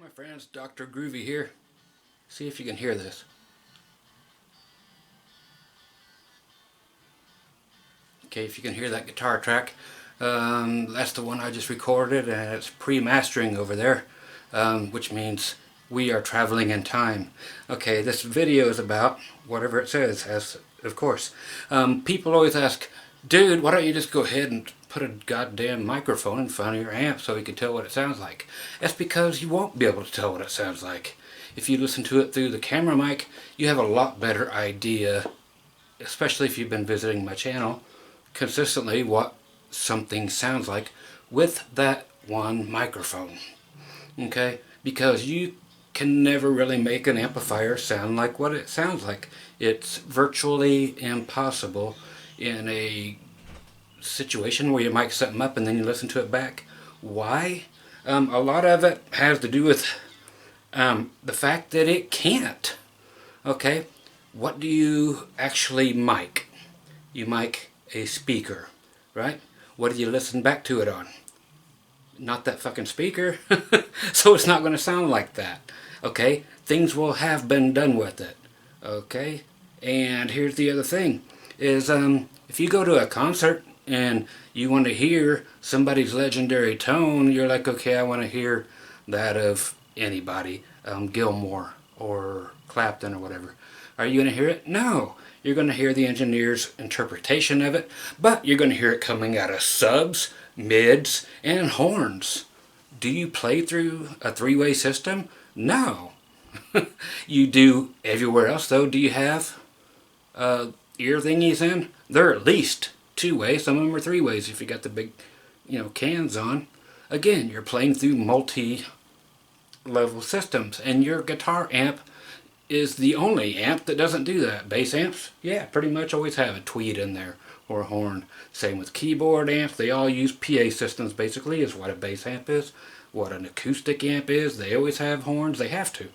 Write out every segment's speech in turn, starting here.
my friends, Dr. Groovy here. See if you can hear this. Okay, if you can hear that guitar track, that's the one I just recorded, and it's pre-mastering over there, which means we are traveling in time. Okay, this video is about whatever it says, as of course. People always ask, dude, why don't you just go ahead and put a goddamn microphone in front of your amp so you can tell what it sounds like? That's because you won't be able to tell what it sounds like. If you listen to it through the camera mic, you have a lot better idea, especially if you've been visiting my channel consistently, what something sounds like with that one microphone. Okay? Because you can never really make an amplifier sound like what it sounds like. It's virtually impossible in a situation where you mic something up and then you listen to it back. Why? A lot of it has to do with the fact that it can't. Okay? What do you actually mic? You mic a speaker, right? What do you listen back to it on? Not that fucking speaker. So it's not going to sound like that. Okay? Things will have been done with it. Okay? And here's the other thing is if you go to a concert and you want to hear somebody's legendary tone, you're like, okay, I want to hear that of anybody, Gilmore or Clapton or whatever. Are you going to hear it? No. You're going to hear the engineer's interpretation of it, but you're going to hear it coming out of subs, mids, and horns. Do you play through a three-way system? No. You do everywhere else, though. Do you have ear thingies in? They're at least two-way. Some of them are three-ways if you got the big, cans on. Again, you're playing through multi-level systems, and your guitar amp is the only amp that doesn't do that. Bass amps, yeah, pretty much always have a tweed in there or a horn. Same with keyboard amps. They all use PA systems, basically, is what a bass amp is. What an acoustic amp is. They always have horns. They have to.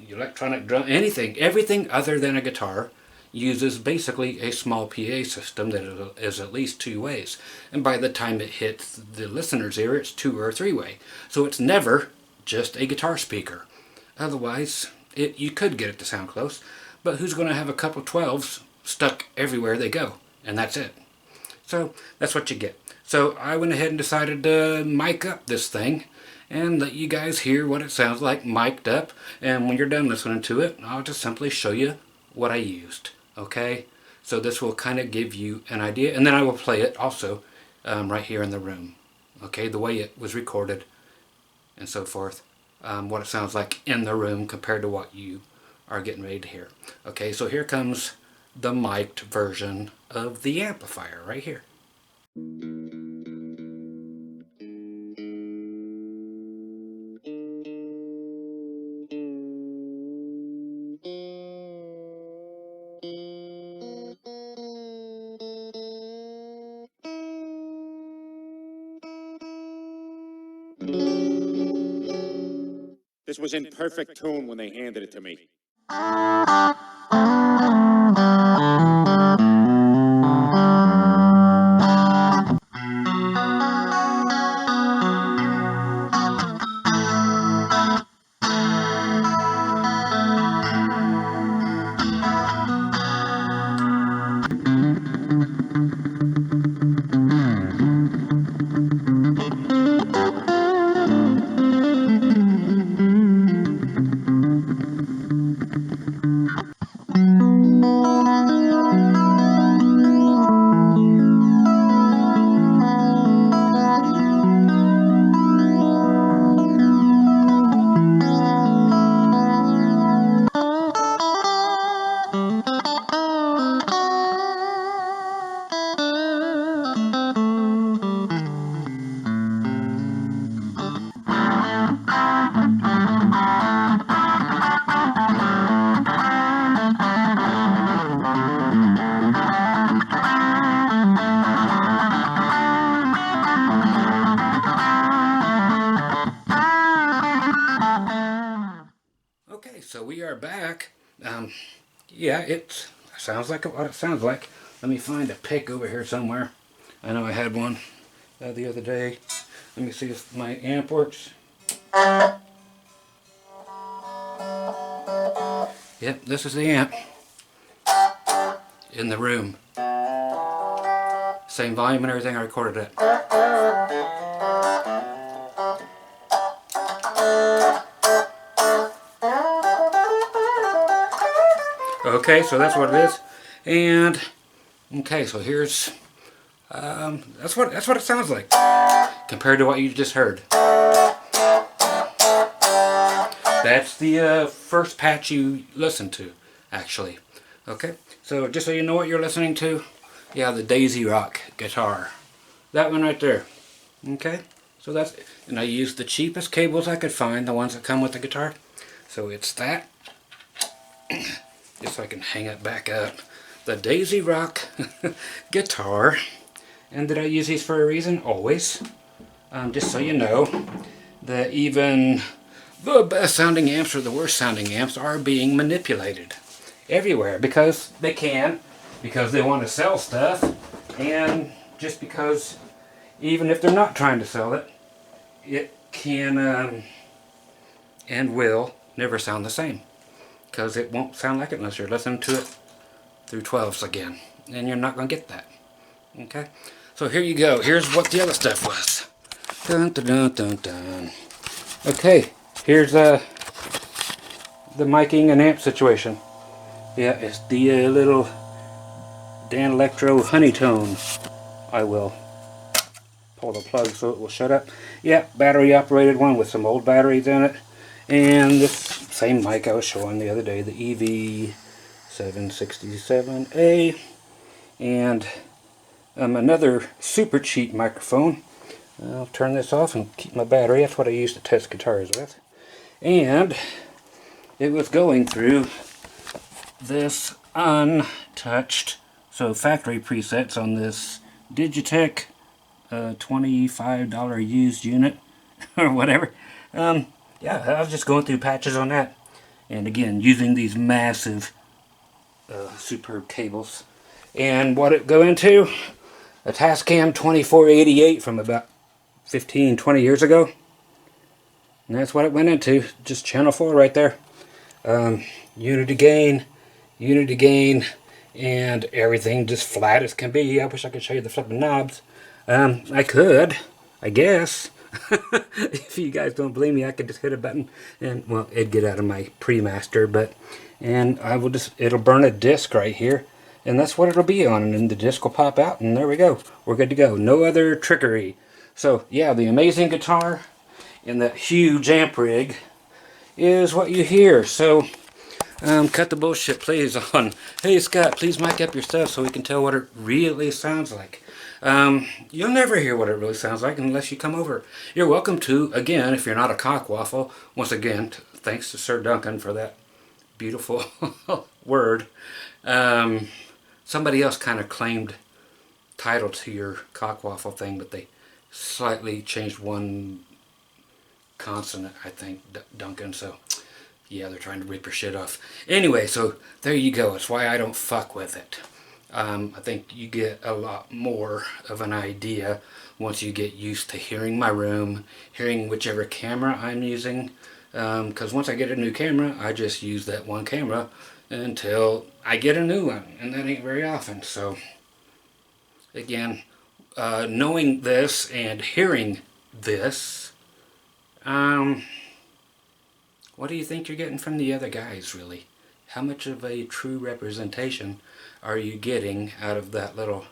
Electronic drum, anything, everything other than a guitar uses basically a small PA system that is at least two ways. And by the time it hits the listener's ear, it's two or three way. So it's never just a guitar speaker. Otherwise, you could get it to sound close, but who's going to have a couple 12s stuck everywhere they go? And that's it. So that's what you get. So I went ahead and decided to mic up this thing and let you guys hear what it sounds like mic'd up. And when you're done listening to it, I'll just simply show you what I used. Okay? So this will kind of give you an idea. And then I will play it also right here in the room. Okay? The way it was recorded and so forth. What it sounds like in the room compared to what you are getting ready to hear. Okay, so here comes the mic'd version of the amplifier right here. This was in perfect tune when they handed it to me. Okay, so we are back. Yeah, it sounds like what it sounds like. Let me find a pick over here somewhere. I know I had one the other day. Let me see if my amp works. Yep, this is the amp in the room. Same volume and everything I recorded it. Okay, so that's what it is. And okay, so here's that's what it sounds like compared to what you just heard. That's the first patch you listened to, actually. Okay, so just so you know what you're listening to, yeah, the Daisy Rock guitar. That one right there. Okay, so that's, and I used the cheapest cables I could find, the ones that come with the guitar. So it's that. Just so I can hang it back up. The Daisy Rock guitar. And did I use these for a reason? Always. Just so you know that even the best sounding amps or the worst sounding amps are being manipulated everywhere because they can, because they want to sell stuff, and just because even if they're not trying to sell it, it can and will never sound the same, because it won't sound like it unless you're listening to it through 12s again, and you're not going to get that. Okay, so here you go. Here's what the other stuff was. Dun, dun, dun, dun, dun. Okay, here's the miking and amp situation. Yeah, it's the little Dan Electro Honeytone. I will pull the plug so it will shut up. Yeah, battery operated one with some old batteries in it. And this same mic I was showing the other day, the EV767A. And another super cheap microphone. I'll turn this off and keep my battery. That's what I use to test guitars with. And it was going through this untouched, so factory presets on this Digitech $25 used unit or whatever. Yeah, I was just going through patches on that. And again, using these massive superb cables. And what it go into? A Tascam 2488 from about 15-20 years ago, and that's what it went into. Just channel 4 right there. Unity gain, and everything just flat as can be. I wish I could show you the flipping knobs. I could, I guess. If you guys don't believe me, I could just hit a button and, well, it'd get out of my pre-master, and I will just, it'll burn a disc right here. And that's what it'll be on, and then the disc will pop out, and there we go. We're good to go. No other trickery. So, yeah, the amazing guitar and that huge amp rig is what you hear. So, cut the bullshit, please, on, hey, Scott, please mic up your stuff so we can tell what it really sounds like. You'll never hear what it really sounds like unless you come over. You're welcome to, again, if you're not a cockwaffle, once again, thanks to Sir Duncan for that beautiful word. Somebody else kind of claimed title to your cockwaffle thing, but they slightly changed one consonant, I think, Duncan, so yeah, they're trying to rip your shit off. Anyway, so there you go. It's why I don't fuck with it. I think you get a lot more of an idea once you get used to hearing my room, hearing whichever camera I'm using, because once I get a new camera, I just use that one camera until I get a new one, and that ain't very often. So again, knowing this and hearing this, what do you think you're getting from the other guys, really? How much of a true representation are you getting out of that little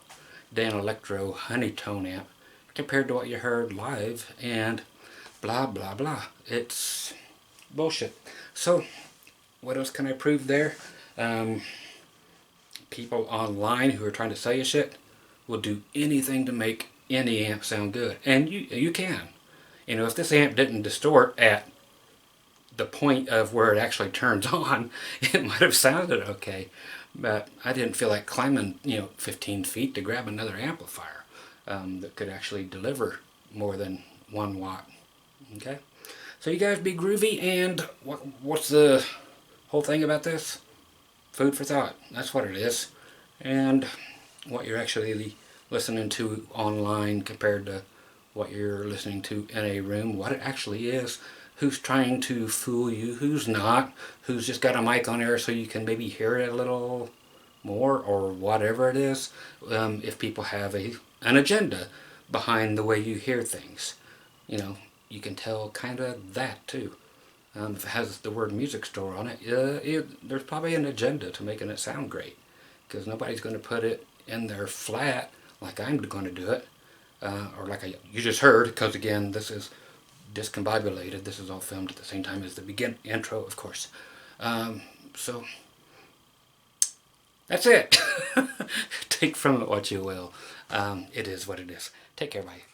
Dan Electro Honeytone amp compared to what you heard live and blah blah blah? It's bullshit. So what else can I prove there? People online who are trying to sell you shit will do anything to make any amp sound good, and you can. You know, if this amp didn't distort at the point of where it actually turns on, it might have sounded okay, but I didn't feel like climbing 15 feet to grab another amplifier that could actually deliver more than 1 watt. Okay, so you guys be groovy, and what's the whole thing about this? Food for thought. That's what it is. And what you're actually listening to online compared to what you're listening to in a room, what it actually is, who's trying to fool you, who's not, who's just got a mic on there so you can maybe hear it a little more, or whatever it is. If people have an agenda behind the way you hear things, you know, you can tell kind of that too. If it has the word music store on it, there's probably an agenda to making it sound great, because nobody's going to put it in there flat like I'm going to do it, or like you just heard, because again, this is discombobulated. This is all filmed at the same time as the intro, of course. So that's it. Take from it what you will. It is what it is. Take care, bye.